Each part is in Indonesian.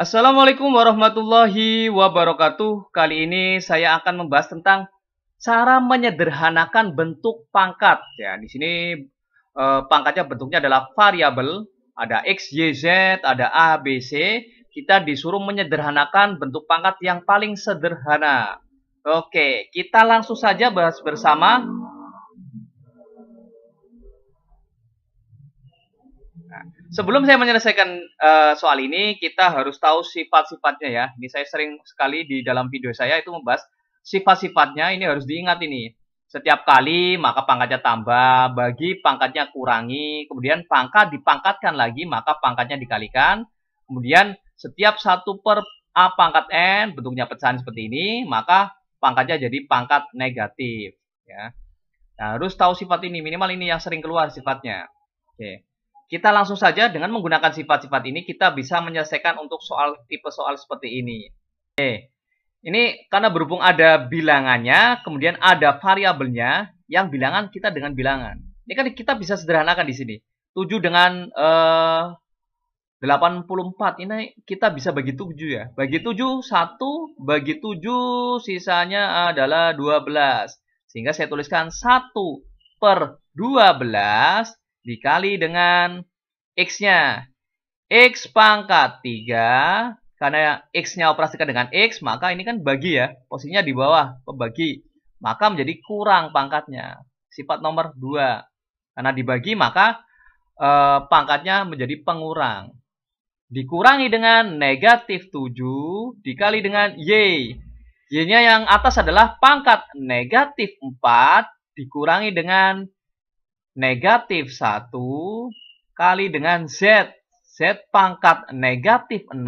Assalamualaikum warahmatullahi wabarakatuh. Kali ini saya akan membahas tentang cara menyederhanakan bentuk pangkat. Ya, di sini pangkatnya bentuknya adalah variabel, ada X, Y, Z, ada A, B, C. Kita disuruh menyederhanakan bentuk pangkat yang paling sederhana. Oke, kita langsung saja bahas bersama. Sebelum saya menyelesaikan soal ini, kita harus tahu sifat-sifatnya ya. Ini saya sering sekali di dalam video saya itu membahas sifat-sifatnya. Ini harus diingat ini. Setiap kali maka pangkatnya tambah, bagi pangkatnya kurangi, kemudian pangkat dipangkatkan lagi maka pangkatnya dikalikan. Kemudian setiap 1 per A pangkat N bentuknya pecahan seperti ini, maka pangkatnya jadi pangkat negatif. Ya. Nah, harus tahu sifat ini, minimal ini yang sering keluar sifatnya. Oke. Kita langsung saja dengan menggunakan sifat-sifat ini kita bisa menyelesaikan untuk tipe soal seperti ini. Oke. Ini karena berhubung ada bilangannya, kemudian ada variabelnya, yang bilangan kita dengan bilangan. Ini kan kita bisa sederhanakan di sini. 7 dengan 84, ini kita bisa bagi 7 ya. Bagi 7, 1, bagi 7, sisanya adalah 12. Sehingga saya tuliskan 1 per 12 dikali dengan X-nya. X pangkat 3. Karena X-nya operasikan dengan X, maka ini kan bagi ya. Posisinya di bawah, pembagi. Maka menjadi kurang pangkatnya. Sifat nomor 2. Karena dibagi, maka pangkatnya menjadi pengurang. Dikurangi dengan negatif 7 dikali dengan Y. Y-nya yang atas adalah pangkat negatif 4 dikurangi dengan negatif 1 kali dengan Z. Z pangkat negatif 6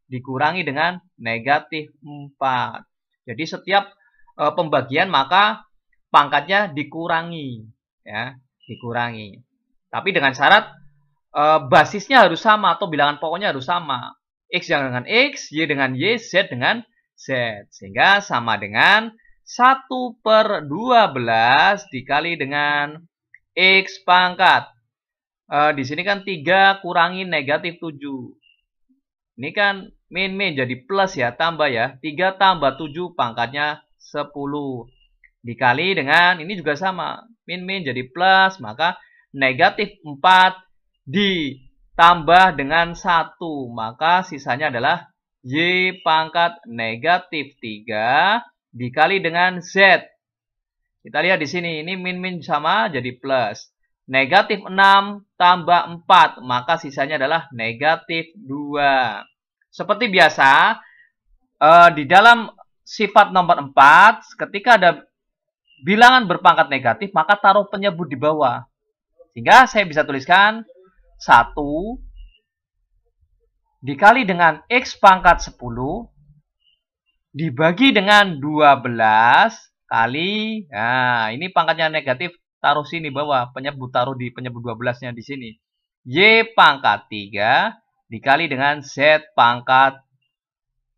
dikurangi dengan negatif 4. Jadi setiap pembagian maka pangkatnya dikurangi. Ya, dikurangi. Tapi dengan syarat basisnya harus sama atau bilangan pokoknya harus sama. X dengan X, Y dengan Y, Z dengan Z. Sehingga sama dengan 1 per 12 dikali dengan X pangkat. Di sini kan 3 kurangi negatif 7. Ini kan min jadi plus ya, tambah ya. 3 tambah 7 pangkatnya 10. Dikali dengan, ini juga sama. Min jadi plus, maka negatif 4 ditambah dengan 1. Maka sisanya adalah Y pangkat negatif 3 dikali dengan Z. Kita lihat di sini, ini min sama jadi plus. Negatif 6 tambah 4, maka sisanya adalah negatif 2. Seperti biasa, di dalam sifat nomor 4, ketika ada bilangan berpangkat negatif, maka taruh penyebut di bawah. Sehingga saya bisa tuliskan 1 dikali dengan X pangkat 10 dibagi dengan 12 kali, nah ini pangkatnya negatif, taruh sini bawah, penyebut taruh di penyebut 12-nya di sini. Y pangkat 3 dikali dengan Z pangkat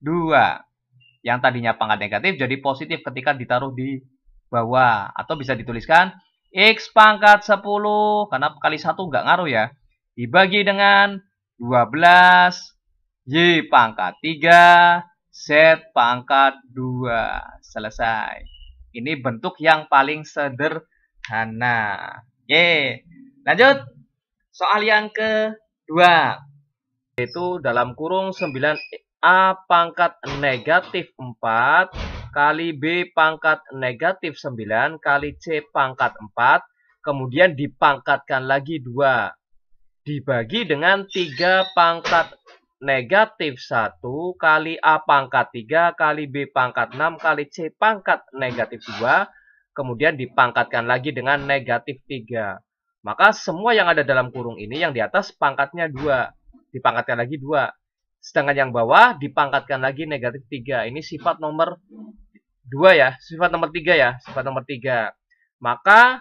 2. Yang tadinya pangkat negatif jadi positif ketika ditaruh di bawah. Atau bisa dituliskan X pangkat 10, karena kali 1 nggak ngaruh ya. Dibagi dengan 12, Y pangkat 3, Z pangkat 2. Selesai. Ini bentuk yang paling sederhana. Oke, lanjut. Soal yang kedua. Yaitu dalam kurung 9A pangkat negatif 4 kali B pangkat negatif 9 kali C pangkat 4. Kemudian dipangkatkan lagi 2. Dibagi dengan 3 pangkat negatif 1 kali A pangkat 3 kali B pangkat 6 kali C pangkat negatif 2. Kemudian dipangkatkan lagi dengan negatif 3. Maka semua yang ada dalam kurung ini yang di atas pangkatnya 2. Dipangkatkan lagi 2. Sedangkan yang bawah dipangkatkan lagi negatif 3. Ini sifat nomor 2 ya. Sifat nomor 3 ya. Sifat nomor 3. Maka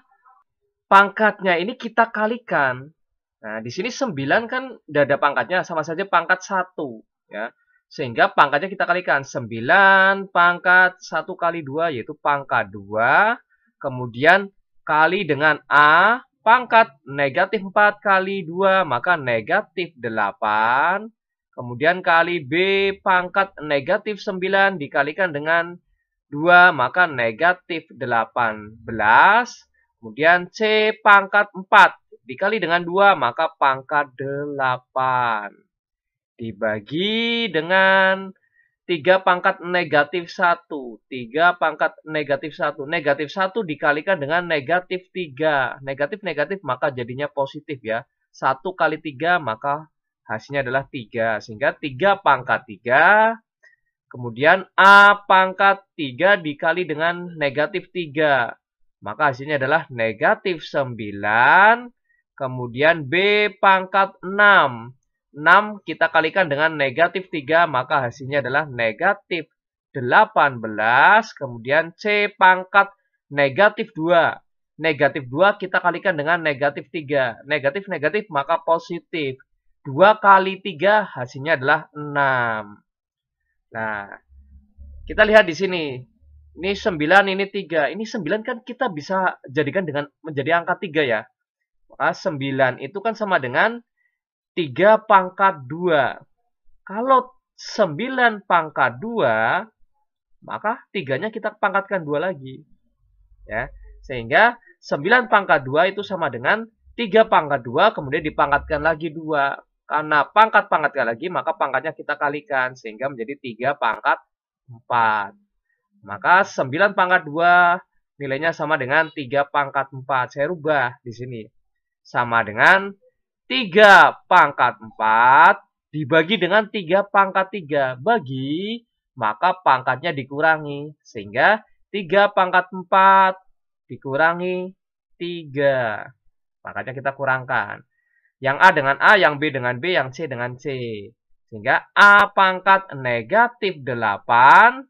pangkatnya ini kita kalikan. Nah, di sini 9 kan udah ada pangkatnya, sama saja pangkat 1. Ya. Sehingga pangkatnya kita kalikan. 9 pangkat 1 kali 2, yaitu pangkat 2. Kemudian kali dengan A, pangkat negatif 4 kali 2, maka negatif 8. Kemudian kali B pangkat negatif 9 dikalikan dengan 2, maka negatif 18. Kemudian C pangkat 4 dikali dengan 2, maka pangkat 8. Dibagi dengan 3 pangkat negatif 1. 3 pangkat negatif 1. Negatif 1 dikalikan dengan negatif 3. Negatif-negatif maka jadinya positif ya. 1 kali 3 maka hasilnya adalah 3. Sehingga 3 pangkat 3. Kemudian A pangkat 3 dikali dengan negatif 3. Maka hasilnya adalah negatif 9. Kemudian B pangkat 6. 6 kita kalikan dengan negatif 3, maka hasilnya adalah negatif 18. Kemudian C pangkat negatif 2. Negatif 2 kita kalikan dengan negatif 3. Negatif-negatif maka positif. 2 kali 3 hasilnya adalah 6. Nah, kita lihat di sini. Ini 9, ini 3. Ini 9 kan kita bisa jadikan dengan menjadi angka 3 ya. Maka 9 itu kan sama dengan 3 pangkat 2. Kalau 9 pangkat 2, maka 3-nya kita pangkatkan 2 lagi. Ya. Sehingga 9 pangkat 2 itu sama dengan 3 pangkat 2, kemudian dipangkatkan lagi 2. Karena pangkat-pangkatkan lagi, maka pangkatnya kita kalikan. Sehingga menjadi 3 pangkat 4. Maka 9 pangkat 2 nilainya sama dengan 3 pangkat 4. Saya rubah di sini. Sama dengan 3 pangkat 4 dibagi dengan 3 pangkat 3. Bagi, maka pangkatnya dikurangi. Sehingga 3 pangkat 4 dikurangi 3. Makanya kita kurangkan. Yang A dengan A, yang B dengan B, yang C dengan C. Sehingga A pangkat negatif 8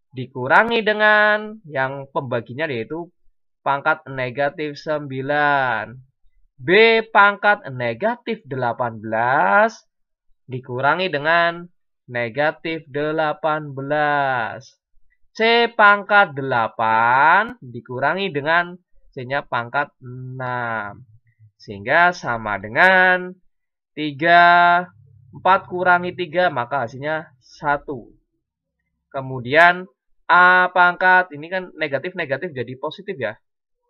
dikurangi dengan yang pembaginya yaitu pangkat negatif 9. B pangkat negatif 18 dikurangi dengan negatif 18. C pangkat 8 dikurangi dengan C-nya pangkat 6. Sehingga sama dengan 3, 4 kurangi 3, maka hasilnya 1. Kemudian A pangkat, ini kan negatif-negatif jadi positif ya.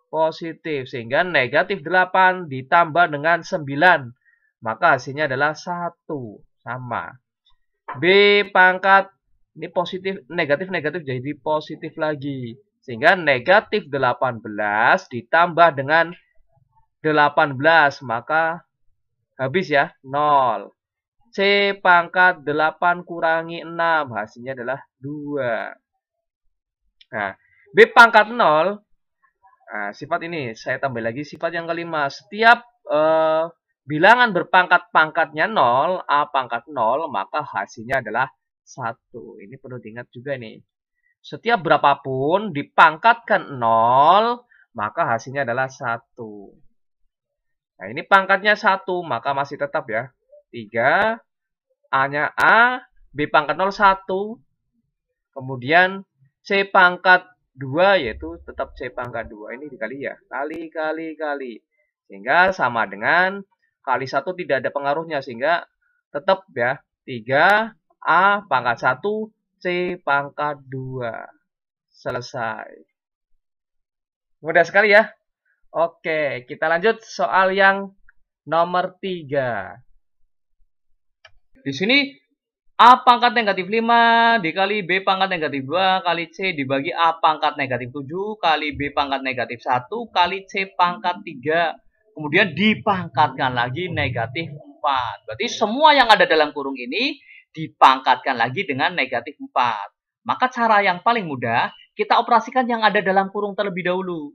Positif, sehingga negatif 8 ditambah dengan 9, maka hasilnya adalah 1, sama. B pangkat, ini positif, negatif-negatif jadi positif lagi, sehingga negatif 18 ditambah dengan 18, maka habis ya, 0. C pangkat 8 kurangi 6, hasilnya adalah 2. Nah, B pangkat 0, nah, sifat ini saya tambah lagi sifat yang kelima. Setiap bilangan berpangkat-pangkatnya 0, A pangkat 0, maka hasilnya adalah 1. Ini perlu diingat juga nih. Setiap berapapun dipangkatkan 0, maka hasilnya adalah 1. Nah, ini pangkatnya 1, maka masih tetap ya. 3, A-nya A, B pangkat 0, 1. Kemudian C pangkat 2 yaitu tetap C pangkat 2. Ini dikali ya. Kali. Sehingga sama dengan kali 1 tidak ada pengaruhnya. Sehingga tetap ya. 3 A pangkat 1 C pangkat 2. Selesai. Mudah sekali ya. Oke, kita lanjut soal yang nomor 3. Di sini A pangkat negatif 5 dikali B pangkat negatif 2 kali C dibagi A pangkat negatif 7 kali B pangkat negatif 1 kali C pangkat 3. Kemudian dipangkatkan lagi negatif 4. Berarti semua yang ada dalam kurung ini dipangkatkan lagi dengan negatif 4. Maka cara yang paling mudah, kita operasikan yang ada dalam kurung terlebih dahulu.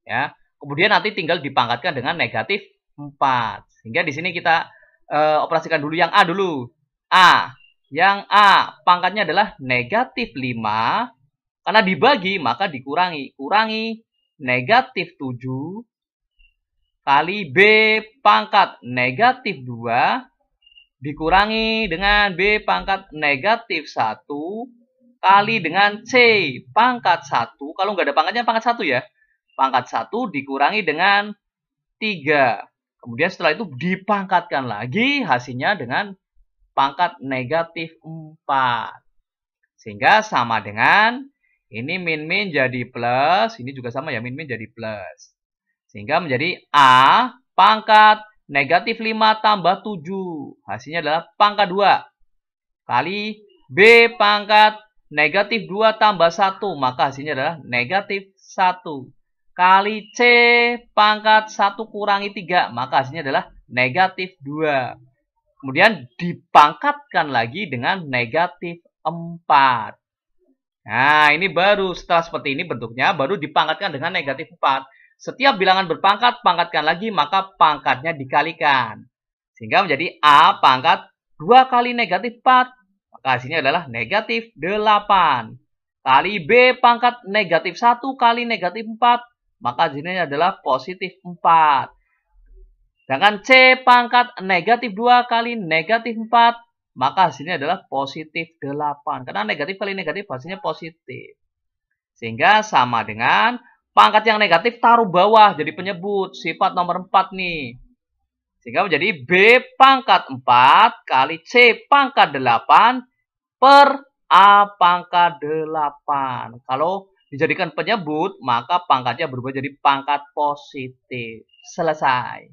Ya. Kemudian nanti tinggal dipangkatkan dengan negatif 4. Sehingga di sini kita operasikan dulu yang A dulu. A. Yang A pangkatnya adalah negatif 5. Karena dibagi maka dikurangi. Kurangi negatif 7 kali B pangkat negatif 2 dikurangi dengan B pangkat negatif 1 kali dengan C pangkat 1. Kalau nggak ada pangkatnya pangkat 1 ya. Pangkat 1 dikurangi dengan 3. Kemudian setelah itu dipangkatkan lagi hasilnya dengan pangkat negatif 4. Sehingga sama dengan ini min-min jadi plus, ini juga sama ya, min-min jadi plus. Sehingga menjadi A pangkat negatif 5 tambah 7. Hasilnya adalah pangkat 2. Kali B pangkat negatif 2 tambah 1. Maka hasilnya adalah negatif 1. Kali C pangkat 1 kurangi 3. Maka hasilnya adalah negatif 2. Kemudian dipangkatkan lagi dengan negatif 4. Nah, ini baru setelah seperti ini bentuknya, baru dipangkatkan dengan negatif 4. Setiap bilangan berpangkat, pangkatkan lagi, maka pangkatnya dikalikan. Sehingga menjadi A pangkat 2 kali negatif 4. Maka hasilnya adalah negatif 8. Kali B pangkat negatif 1 kali negatif 4. Maka hasilnya adalah positif 4. Sedangkan C pangkat negatif 2 kali negatif 4. Maka hasilnya adalah positif 8. Karena negatif kali negatif hasilnya positif. Sehingga sama dengan pangkat yang negatif taruh bawah jadi penyebut. Sifat nomor 4 nih. Sehingga menjadi B pangkat 4 kali C pangkat 8 per A pangkat 8. Kalau dijadikan penyebut, maka pangkatnya berubah jadi pangkat positif. Selesai.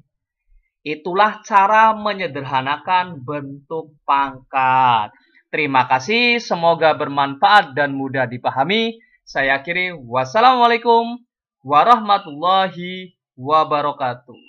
Itulah cara menyederhanakan bentuk pangkat. Terima kasih, semoga bermanfaat dan mudah dipahami. Saya akhiri, wassalamualaikum warahmatullahi wabarakatuh.